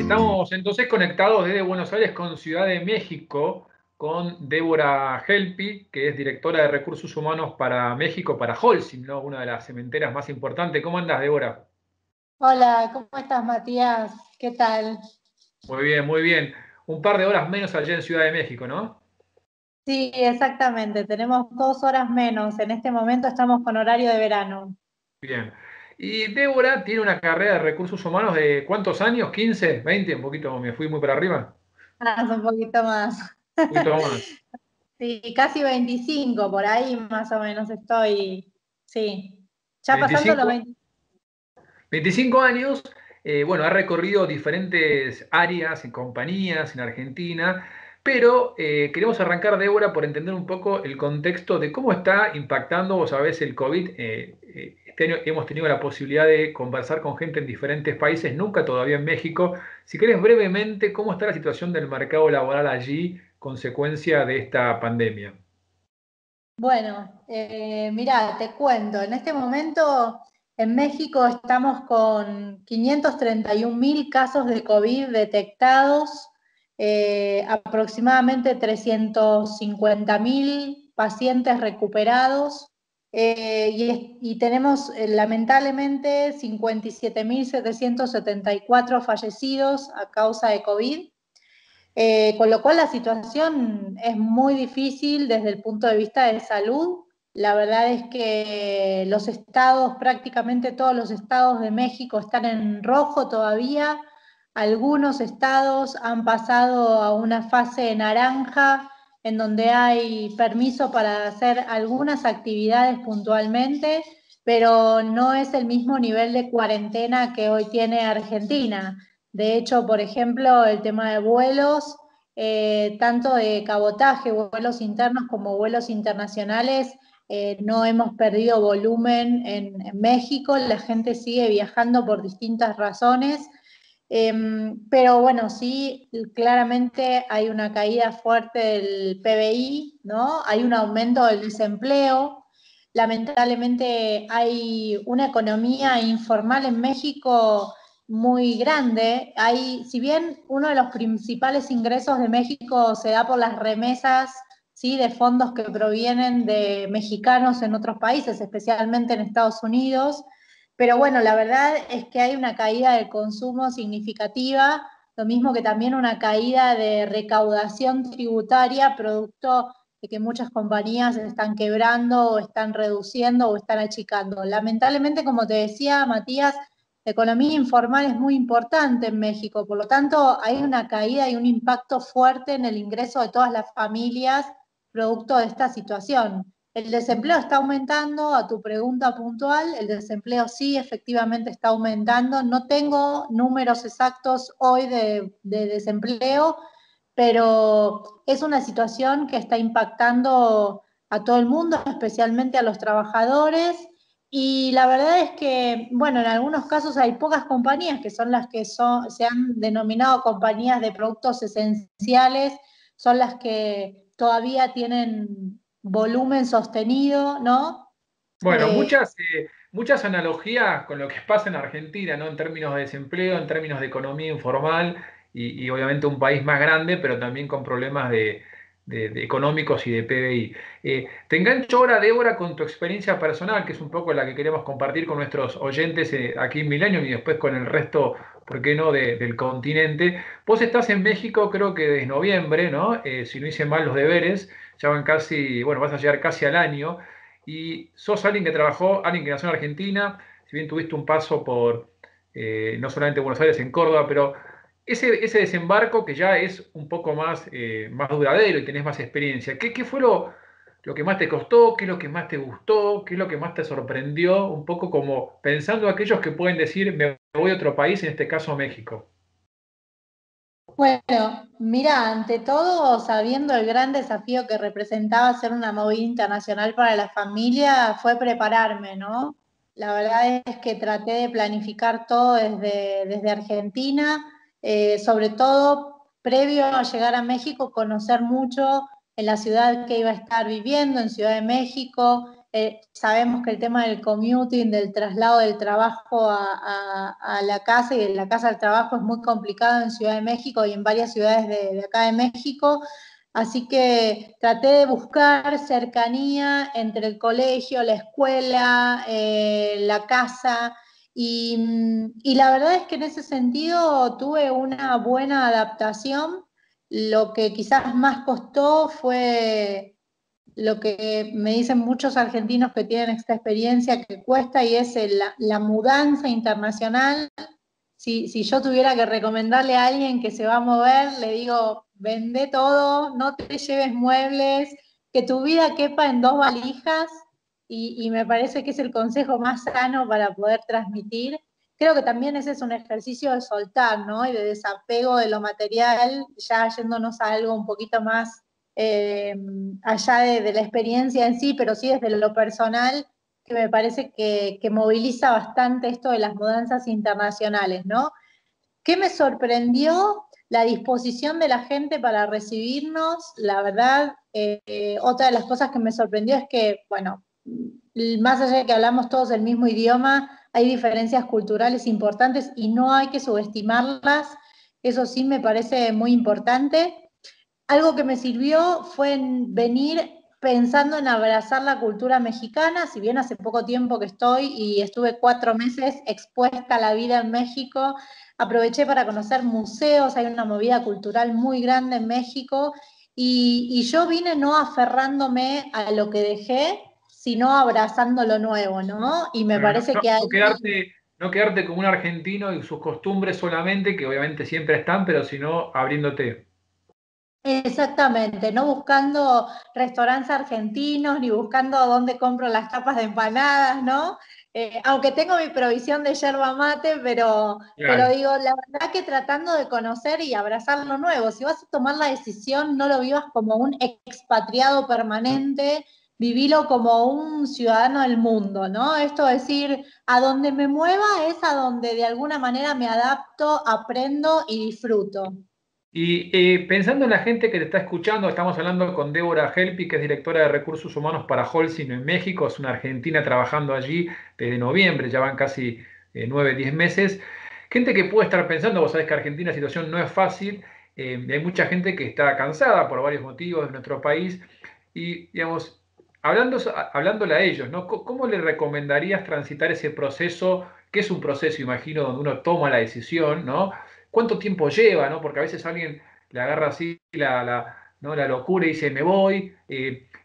Estamos entonces conectados desde Buenos Aires con Ciudad de México, con Débora Helpi, que es directora de Recursos Humanos para México, para Holcim, ¿no? Una de las cementeras más importantes. ¿Cómo andas, Débora? Hola, ¿cómo estás, Matías? ¿Qué tal? Muy bien, muy bien. Un par de horas menos allá en Ciudad de México, ¿no? Sí, exactamente. Tenemos 2 horas menos. En este momento estamos con horario de verano. Bien. Y Débora tiene una carrera de recursos humanos de ¿cuántos años? ¿15? ¿20? Un poquito, me fui muy para arriba. Un poquito más. Un poquito más. Sí, casi 25, por ahí más o menos estoy. Sí, ya pasando los 25, 20. 25 años, bueno, ha recorrido diferentes áreas y compañías en Argentina, pero queremos arrancar, Débora, por entender un poco el contexto de cómo está impactando, vos sabés, el COVID. Este año hemos tenido la posibilidad de conversar con gente en diferentes países, nunca todavía en México. Si querés brevemente, ¿cómo está la situación del mercado laboral allí, consecuencia de esta pandemia? Bueno, mirá, te cuento. En este momento en México estamos con 531.000 casos de COVID detectados, aproximadamente 350.000 pacientes recuperados, y tenemos lamentablemente 57.774 fallecidos a causa de COVID. Con lo cual la situación es muy difícil desde el punto de vista de salud. La verdad es que los estados, prácticamente todos los estados de México están en rojo todavía. Algunos estados han pasado a una fase naranja en donde hay permiso para hacer algunas actividades puntualmente, pero no es el mismo nivel de cuarentena que hoy tiene Argentina. De hecho, por ejemplo, el tema de vuelos, tanto de cabotaje, vuelos internos como vuelos internacionales, no hemos perdido volumen en México, la gente sigue viajando por distintas razones, pero bueno, sí, claramente hay una caída fuerte del PBI, ¿no? Hay un aumento del desempleo. Lamentablemente hay una economía informal en México muy grande. Hay, si bien uno de los principales ingresos de México se da por las remesas, ¿sí?, de fondos que provienen de mexicanos en otros países, especialmente en Estados Unidos, pero bueno, la verdad es que hay una caída del consumo significativa, lo mismo que también una caída de recaudación tributaria, producto de que muchas compañías están quebrando o están reduciendo o están achicando. Lamentablemente, como te decía, Matías, la economía informal es muy importante en México, por lo tanto hay una caída y un impacto fuerte en el ingreso de todas las familias producto de esta situación. El desempleo está aumentando, a tu pregunta puntual, el desempleo sí efectivamente está aumentando. No tengo números exactos hoy de desempleo, pero es una situación que está impactando a todo el mundo, especialmente a los trabajadores. Y la verdad es que, bueno, en algunos casos hay pocas compañías que son las que se han denominado compañías de productos esenciales, son las que todavía tienen volumen sostenido, ¿no? Bueno, Eh, muchas analogías con lo que pasa en Argentina, ¿no? En términos de desempleo, en términos de economía informal y obviamente un país más grande, pero también con problemas de económicos y de PBI. Te engancho ahora, Débora, con tu experiencia personal, que es un poco la que queremos compartir con nuestros oyentes aquí en Millennium y después con el resto, ¿por qué no?, del continente. Vos estás en México, creo que desde noviembre, ¿no? Si no hice mal los deberes, ya van casi, bueno, vas a llegar casi al año y sos alguien que trabajó, alguien que nació en Argentina, si bien tuviste un paso por no solamente Buenos Aires, en Córdoba, pero ese desembarco que ya es un poco más, más duradero y tenés más experiencia, ¿qué fue lo que más te costó? ¿Qué es lo que más te gustó? ¿Qué es lo que más te sorprendió? Un poco como pensando aquellos que pueden decir, me voy a otro país, en este caso México. bueno, mira, ante todo, sabiendo el gran desafío que representaba ser una movida internacional para la familia, fue prepararme, ¿no? La verdad es que traté de planificar todo desde Argentina, sobre todo previo a llegar a México, conocer mucho en la ciudad que iba a estar viviendo, en Ciudad de México, sabemos que el tema del commuting, del traslado del trabajo a la casa y de la casa al trabajo es muy complicado en Ciudad de México y en varias ciudades de acá de México. Así que traté de buscar cercanía entre el colegio, la escuela, la casa. Y la verdad es que en ese sentido tuve una buena adaptación. Lo que quizás más costó fue lo que me dicen muchos argentinos que tienen esta experiencia que cuesta y es la mudanza internacional. Si yo tuviera que recomendarle a alguien que se va a mover, le digo, vende todo, no te lleves muebles, que tu vida quepa en 2 valijas y me parece que es el consejo más sano para poder transmitir. Creo que también ese es un ejercicio de soltar, ¿no? Y de desapego de lo material, ya yéndonos a algo un poquito más eh, allá de la experiencia en sí, pero sí desde lo personal, que me parece que moviliza bastante esto de las mudanzas internacionales, ¿no? ¿Qué me sorprendió? La disposición de la gente para recibirnos, la verdad, otra de las cosas que me sorprendió es que, bueno, más allá de que hablamos todos el mismo idioma, hay diferencias culturales importantes y no hay que subestimarlas, eso sí me parece muy importante. Algo que me sirvió fue en venir pensando en abrazar la cultura mexicana, si bien hace poco tiempo que estoy y estuve 4 meses expuesta a la vida en México, aproveché para conocer museos, hay una movida cultural muy grande en México y yo vine no aferrándome a lo que dejé, sino abrazando lo nuevo, ¿no? Y me Pero no, parece no- que ahí no quedarte, no quedarte como un argentino y sus costumbres solamente, que obviamente siempre están, pero sino abriéndote. exactamente, no buscando restaurantes argentinos ni buscando dónde compro las tapas de empanadas, ¿no? Aunque tengo mi provisión de yerba mate, pero Claro. digo, la verdad que tratando de conocer y abrazar lo nuevo. Si vas a tomar la decisión, no lo vivas como un expatriado permanente, vivilo como un ciudadano del mundo, ¿no? Esto es decir, a donde me mueva es a donde de alguna manera me adapto, aprendo y disfruto. Y pensando en la gente que te está escuchando, estamos hablando con Débora Helpi, que es directora de Recursos Humanos para Holcim en México, es una argentina trabajando allí desde noviembre, ya van casi 9, 10 meses. Gente que puede estar pensando, vos sabés que Argentina la situación no es fácil, hay mucha gente que está cansada por varios motivos de nuestro país y, digamos, hablándole a ellos, ¿no? ¿Cómo le recomendarías transitar ese proceso, que es un proceso, imagino, donde uno toma la decisión, ¿no? ¿Cuánto tiempo lleva, ¿no? Porque a veces alguien le agarra así ¿no? la locura y dice, me voy,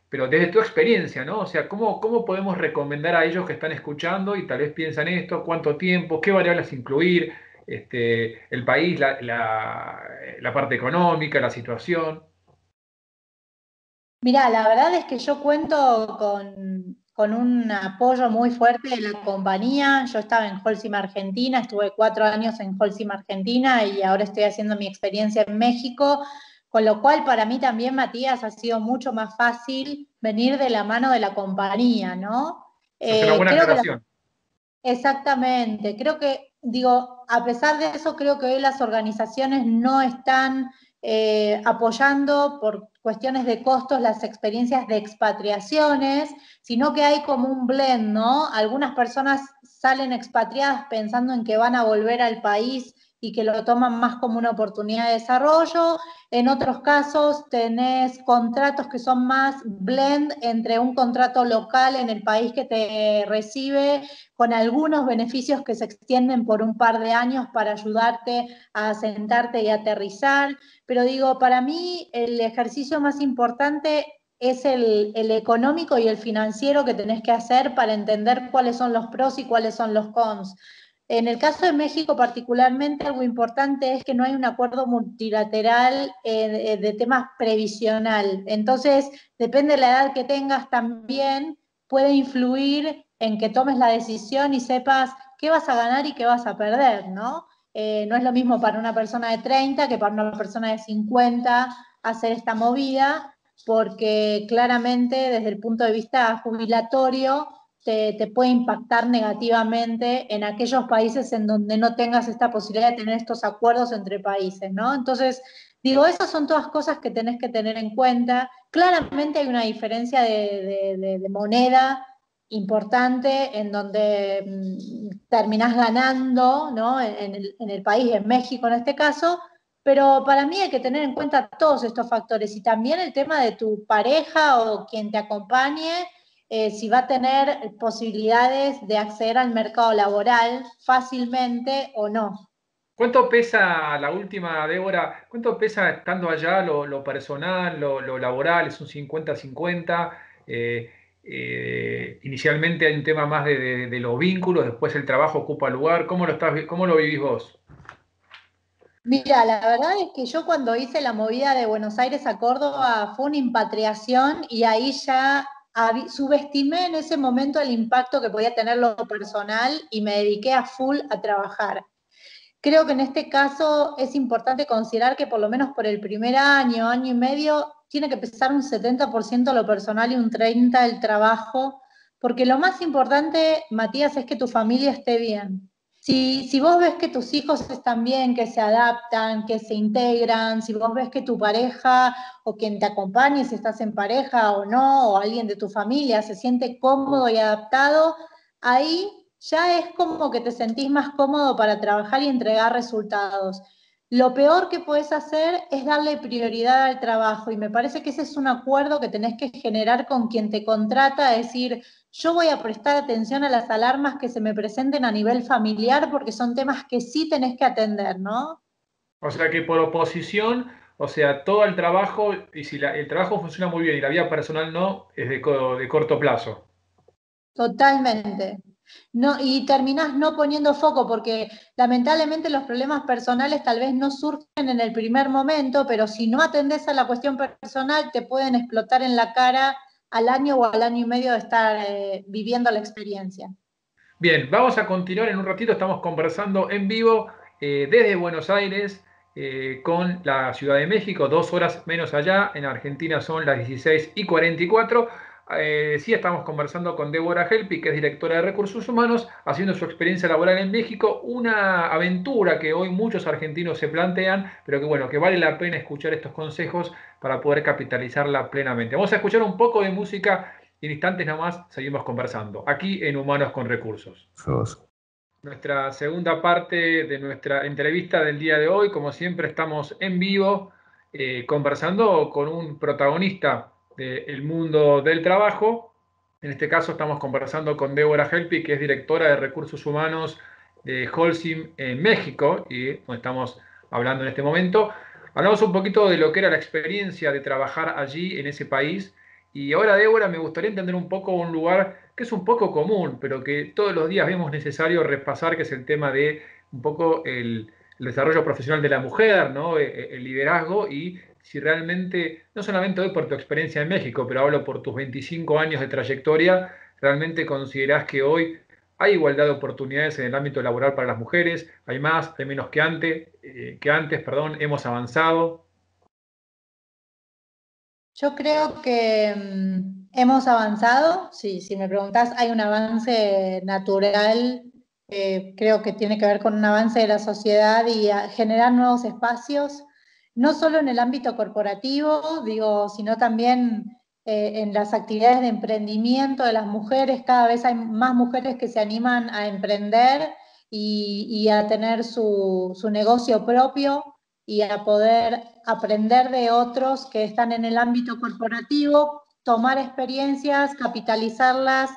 pero desde tu experiencia, ¿no? O sea, ¿cómo podemos recomendar a ellos que están escuchando y tal vez piensan esto, cuánto tiempo, qué variables incluir, el país, la parte económica, la situación? Mirá, la verdad es que yo cuento con un apoyo muy fuerte de la compañía. Yo estaba en Holcim Argentina, estuve 4 años en Holcim Argentina y ahora estoy haciendo mi experiencia en México, con lo cual para mí también, Matías, ha sido mucho más fácil venir de la mano de la compañía, ¿no? Sos una buena Creo que aclaración. exactamente, creo que, digo, a pesar de eso, creo que hoy las organizaciones no están apoyando por cuestiones de costos las experiencias de expatriaciones, sino que hay como un blend, ¿no? Algunas personas salen expatriadas pensando en que van a volver al país y que lo toman más como una oportunidad de desarrollo. En otros casos tenés contratos que son más blend entre un contrato local en el país que te recibe con algunos beneficios que se extienden por un par de años para ayudarte a asentarte y aterrizar. Pero digo, para mí el ejercicio más importante es el económico y el financiero que tenés que hacer para entender cuáles son los pros y cuáles son los cons. En el caso de México particularmente, algo importante es que no hay un acuerdo multilateral de temas previsional. Entonces, depende de la edad que tengas también, puede influir en que tomes la decisión y sepas qué vas a ganar y qué vas a perder, ¿no? No es lo mismo para una persona de 30 que para una persona de 50 hacer esta movida, porque claramente desde el punto de vista jubilatorio te puede impactar negativamente en aquellos países en donde no tengas esta posibilidad de tener estos acuerdos entre países, ¿no? Entonces, digo, esas son todas cosas que tenés que tener en cuenta. Claramente hay una diferencia de moneda importante en donde terminás ganando, ¿no? En el país, en México en este caso, pero para mí hay que tener en cuenta todos estos factores y también el tema de tu pareja o quien te acompañe, si va a tener posibilidades de acceder al mercado laboral fácilmente o no. ¿Cuánto pesa la última, Débora? ¿Cuánto pesa estando allá lo personal, lo laboral? ¿Es un 50-50? Inicialmente hay un tema más de los vínculos, después el trabajo ocupa lugar. ¿Cómo lo vivís vos? Mira, la verdad es que yo cuando hice la movida de Buenos Aires a Córdoba fue una impatriación y ahí ya subestimé en ese momento el impacto que podía tener lo personal y me dediqué a full a trabajar. Creo que en este caso es importante considerar que por lo menos por el primer año, año y medio, tiene que pesar un 70% lo personal y un 30% el trabajo, porque lo más importante, Matías, es que tu familia esté bien. Si vos ves que tus hijos están bien, que se adaptan, que se integran, si vos ves que tu pareja o quien te acompañe, si estás en pareja o no, o alguien de tu familia se siente cómodo y adaptado, ahí ya es como que te sentís más cómodo para trabajar y entregar resultados. Lo peor que puedes hacer es darle prioridad al trabajo y me parece que ese es un acuerdo que tenés que generar con quien te contrata, es decir, yo voy a prestar atención a las alarmas que se me presenten a nivel familiar porque son temas que sí tenés que atender, ¿no? O sea que por oposición, o sea, todo el trabajo, y si el trabajo funciona muy bien y la vida personal no, es de corto plazo. Totalmente. No, y terminás no poniendo foco porque lamentablemente los problemas personales tal vez no surgen en el primer momento, pero si no atendés a la cuestión personal te pueden explotar en la cara al año o al año y medio de estar viviendo la experiencia. Bien, vamos a continuar en un ratito. Estamos conversando en vivo desde Buenos Aires con la Ciudad de México, 2 horas menos allá. En Argentina son las 16:44. Sí, estamos conversando con Débora Helpi, que es directora de Recursos Humanos, haciendo su experiencia laboral en México. Una aventura que hoy muchos argentinos se plantean, pero que bueno, que vale la pena escuchar estos consejos para poder capitalizarla plenamente. Vamos a escuchar un poco de música y en instantes nada más seguimos conversando, aquí en Humanos con Recursos. Sos. Nuestra segunda parte de nuestra entrevista del día de hoy, como siempre estamos en vivo, conversando con un protagonista del mundo del trabajo. En este caso estamos conversando con Débora Helpi, que es directora de Recursos Humanos de Holcim en México, y estamos hablando en este momento. Hablamos un poquito de lo que era la experiencia de trabajar allí en ese país. Y ahora, Débora, me gustaría entender un poco un lugar que es un poco común, pero que todos los días vemos necesario repasar, que es el tema de un poco el desarrollo profesional de la mujer, ¿no? El liderazgo y si realmente, no solamente hoy por tu experiencia en México, pero hablo por tus 25 años de trayectoria, realmente considerás que hoy hay igualdad de oportunidades en el ámbito laboral para las mujeres, hay más, hay menos que antes, perdón, hemos avanzado. Yo creo que hemos avanzado, sí, si me preguntás, hay un avance natural, creo que tiene que ver con un avance de la sociedad y a generar nuevos espacios, no solo en el ámbito corporativo, digo, sino también en las actividades de emprendimiento de las mujeres, cada vez hay más mujeres que se animan a emprender y a tener su negocio propio y a poder aprender de otros que están en el ámbito corporativo, tomar experiencias, capitalizarlas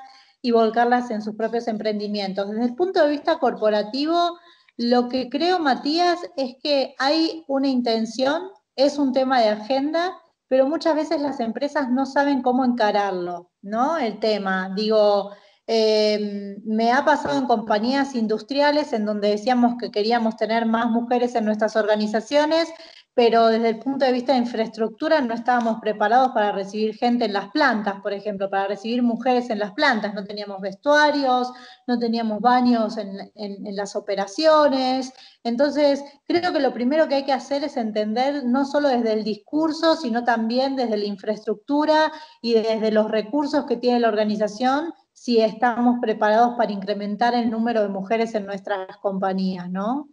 y volcarlas en sus propios emprendimientos. Desde el punto de vista corporativo, lo que creo, Matías, es que hay una intención, es un tema de agenda, pero muchas veces las empresas no saben cómo encararlo, ¿no? El tema, digo, me ha pasado en compañías industriales en donde decíamos que queríamos tener más mujeres en nuestras organizaciones, pero desde el punto de vista de infraestructura no estábamos preparados para recibir gente en las plantas, por ejemplo, para recibir mujeres en las plantas. No teníamos vestuarios, no teníamos baños en las operaciones. Entonces, creo que lo primero que hay que hacer es entender no solo desde el discurso, sino también desde la infraestructura y desde los recursos que tiene la organización, si estamos preparados para incrementar el número de mujeres en nuestras compañías, ¿no?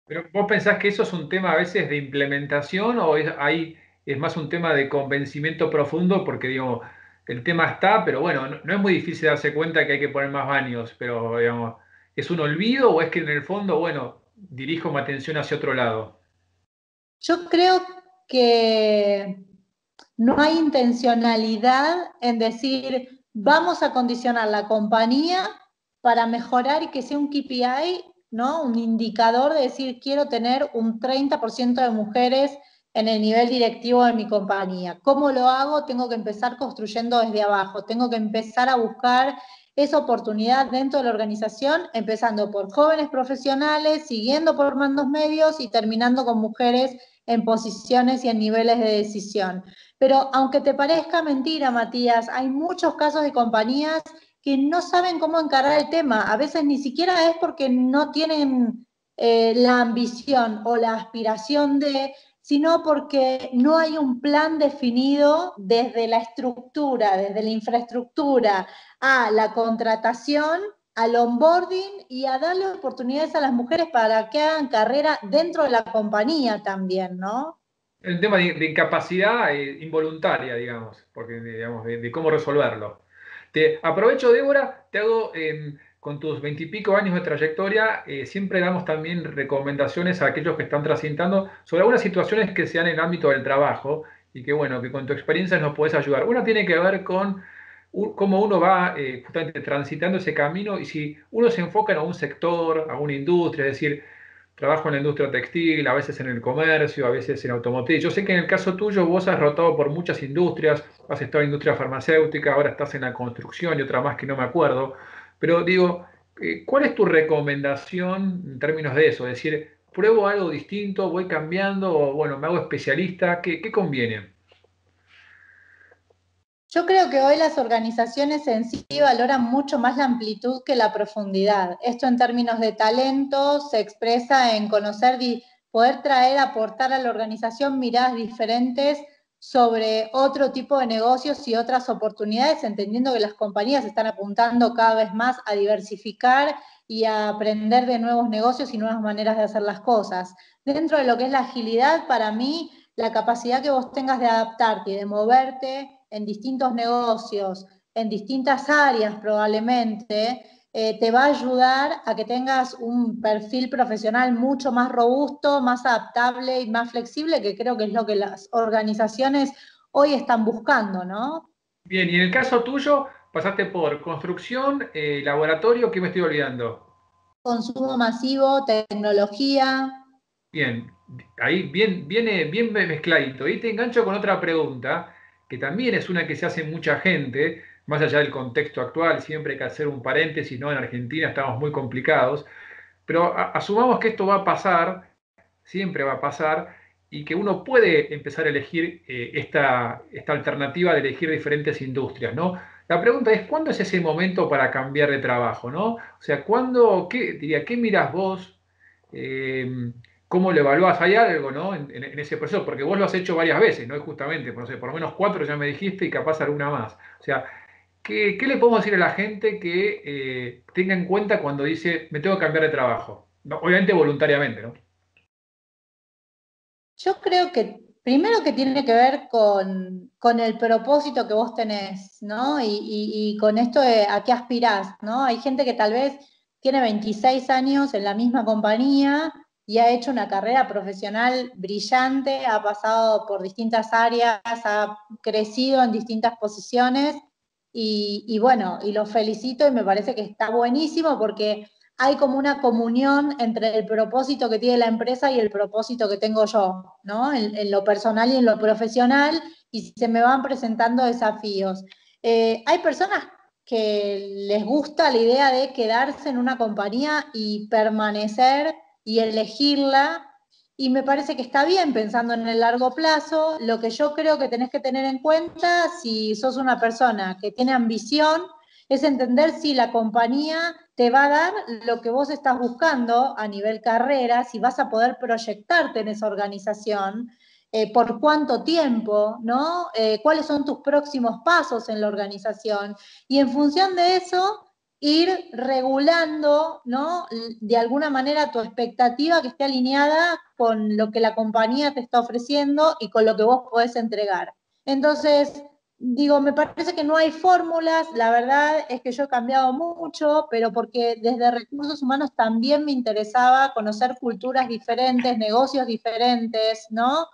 Pero ¿vos pensás que eso es un tema a veces de implementación o ahí es más un tema de convencimiento profundo? Porque digo, el tema está, pero bueno, no es muy difícil darse cuenta que hay que poner más baños, pero digamos, ¿es un olvido o es que en el fondo, bueno, dirijo mi atención hacia otro lado? Yo creo que no hay intencionalidad en decir, vamos a condicionar la compañía para mejorar y que sea un KPI, ¿no? Un indicador de decir, quiero tener un 30% de mujeres en el nivel directivo de mi compañía. ¿Cómo lo hago? Tengo que empezar construyendo desde abajo, tengo que empezar a buscar esa oportunidad dentro de la organización, empezando por jóvenes profesionales, siguiendo por mandos medios y terminando con mujeres en posiciones y en niveles de decisión. Pero aunque te parezca mentira, Matías, hay muchos casos de compañías que no saben cómo encarar el tema. A veces ni siquiera es porque no tienen la ambición o la aspiración de, sino porque no hay un plan definido desde la estructura, desde la infraestructura, a la contratación, al onboarding y a darle oportunidades a las mujeres para que hagan carrera dentro de la compañía también, ¿no? El tema de incapacidad involuntaria, digamos, porque digamos, de cómo resolverlo. Te aprovecho, Débora, te hago con tus veintipico años de trayectoria, siempre damos también recomendaciones a aquellos que están transitando sobre algunas situaciones que se dan en el ámbito del trabajo y que, bueno, que con tu experiencia nos puedes ayudar. Una tiene que ver con cómo uno va justamente transitando ese camino y si uno se enfoca en algún sector, a una industria, es decir, trabajo en la industria textil, a veces en el comercio, a veces en automotriz. Yo sé que en el caso tuyo vos has rotado por muchas industrias, has estado en industria farmacéutica, ahora estás en la construcción y otra más que no me acuerdo. Pero digo, ¿cuál es tu recomendación en términos de eso? Es decir, ¿pruebo algo distinto, voy cambiando o bueno, me hago especialista? ¿Qué conviene? Yo creo que hoy las organizaciones en sí valoran mucho más la amplitud que la profundidad. Esto en términos de talento se expresa en conocer, poder traer, aportar a la organización miradas diferentes sobre otro tipo de negocios y otras oportunidades, entendiendo que las compañías están apuntando cada vez más a diversificar y a aprender de nuevos negocios y nuevas maneras de hacer las cosas. Dentro de lo que es la agilidad, para mí, la capacidad que vos tengas de adaptarte y de moverte en distintos negocios, en distintas áreas probablemente, te va a ayudar a que tengas un perfil profesional mucho más robusto, más adaptable y más flexible, que creo que es lo que las organizaciones hoy están buscando, ¿no? Bien, y en el caso tuyo, pasaste por construcción, laboratorio, ¿qué me estoy olvidando? Consumo masivo, tecnología. Bien, ahí viene bien mezcladito. Y te engancho con otra pregunta, que también es una que se hace mucha gente, más allá del contexto actual, siempre hay que hacer un paréntesis, ¿no? En Argentina estamos muy complicados, pero asumamos que esto va a pasar, siempre va a pasar, y que uno puede empezar a elegir esta alternativa de elegir diferentes industrias, ¿no? La pregunta es, ¿cuándo es ese momento para cambiar de trabajo, ¿no? O sea, ¿cuándo, qué miras vos? Eh, ¿Cómo lo evaluás? ¿Hay algo, ¿no? En ese proceso, porque vos lo has hecho varias veces, ¿no? Y justamente, no sé, por lo menos cuatro ya me dijiste y capaz alguna más. O sea, ¿qué le podemos decir a la gente que tenga en cuenta cuando dice, me tengo que cambiar de trabajo? No, obviamente voluntariamente, ¿no? Yo creo que primero que tiene que ver con el propósito que vos tenés, ¿no? Y con esto de a qué aspirás, ¿no? Hay gente que tal vez tiene 26 años en la misma compañía y ha hecho una carrera profesional brillante, ha pasado por distintas áreas, ha crecido en distintas posiciones y bueno, y lo felicito y me parece que está buenísimo porque hay como una comunión entre el propósito que tiene la empresa y el propósito que tengo yo, ¿no? En lo personal y en lo profesional, y se me van presentando desafíos. Hay personas que les gusta la idea de quedarse en una compañía y permanecer y elegirla, y me parece que está bien pensando en el largo plazo. Lo que yo creo que tenés que tener en cuenta si sos una persona que tiene ambición es entender si la compañía te va a dar lo que vos estás buscando a nivel carrera, si vas a poder proyectarte en esa organización, por cuánto tiempo, ¿no? Cuáles son tus próximos pasos en la organización. Y en función de eso, ir regulando, ¿no? De alguna manera tu expectativa que esté alineada con lo que la compañía te está ofreciendo y con lo que vos podés entregar. Entonces, Digo, me parece que no hay fórmulas, la verdad es que yo he cambiado mucho, pero porque desde recursos humanos también me interesaba conocer culturas diferentes, negocios diferentes, ¿no?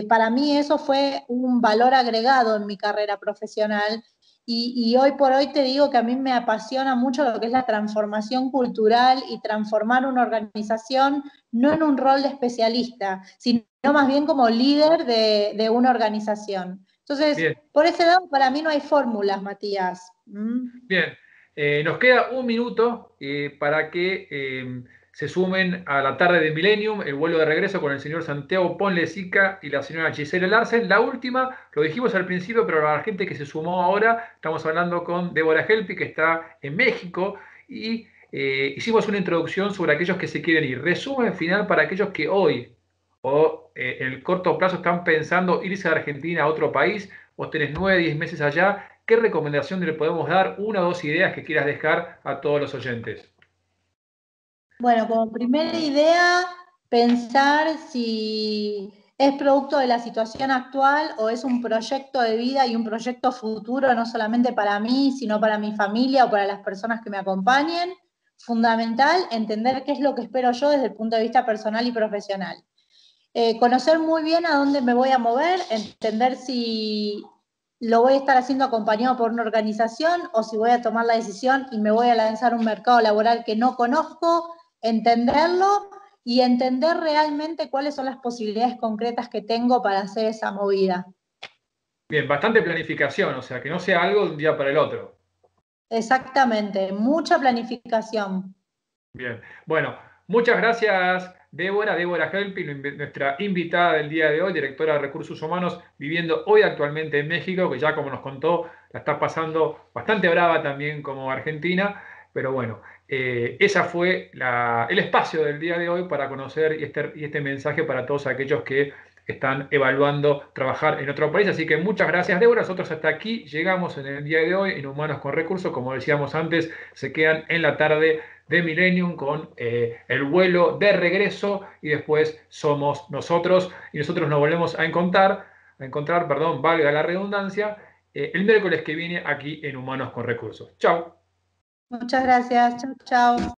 Para mí eso fue un valor agregado en mi carrera profesional y hoy por hoy te digo que a mí me apasiona mucho lo que es la transformación cultural y transformar una organización no en un rol de especialista, sino más bien como líder de una organización. Entonces, Bien, por ese lado, para mí no hay fórmulas, Matías. ¿Mm? bien. Nos queda un minuto para que se sumen a la tarde de Millennium, el vuelo de regreso con el señor Santiago Ponlecica y la señora Gisela Larsen. La última, lo dijimos al principio, pero para la gente que se sumó ahora, estamos hablando con Débora Helpi, que está en México, y hicimos una introducción sobre aquellos que se quieren ir. Resumen final para aquellos que hoy o en el corto plazo están pensando irse a Argentina, a otro país, vos tenés 9, 10 meses allá. ¿Qué recomendación le podemos dar? Una o dos ideas que quieras dejar a todos los oyentes. Bueno, como primera idea, pensar si es producto de la situación actual o es un proyecto de vida y un proyecto futuro, no solamente para mí, sino para mi familia o para las personas que me acompañen. Fundamental entender qué es lo que espero yo desde el punto de vista personal y profesional. Conocer muy bien a dónde me voy a mover, entender si lo voy a estar haciendo acompañado por una organización o si voy a tomar la decisión y me voy a lanzar a un mercado laboral que no conozco, entenderlo y entender realmente cuáles son las posibilidades concretas que tengo para hacer esa movida. Bien, bastante planificación, o sea, que no sea algo de un día para el otro. Exactamente, mucha planificación. Bien, bueno, muchas gracias, Débora, Débora Helpi, nuestra invitada del día de hoy, directora de Recursos Humanos, viviendo hoy actualmente en México, que ya como nos contó, la está pasando bastante brava también como Argentina, pero bueno, esa fue el espacio del día de hoy para conocer y este mensaje para todos aquellos que están evaluando trabajar en otro país. Así que muchas gracias, Débora. Nosotros hasta aquí llegamos en el día de hoy en Humanos con Recursos. Como decíamos antes, se quedan en la tarde de Millennium con el vuelo de regreso y después somos nosotros y nosotros nos volvemos a encontrar, perdón, valga la redundancia, el miércoles que viene aquí en Humanos con Recursos. Chao. Muchas gracias. Chao, chao.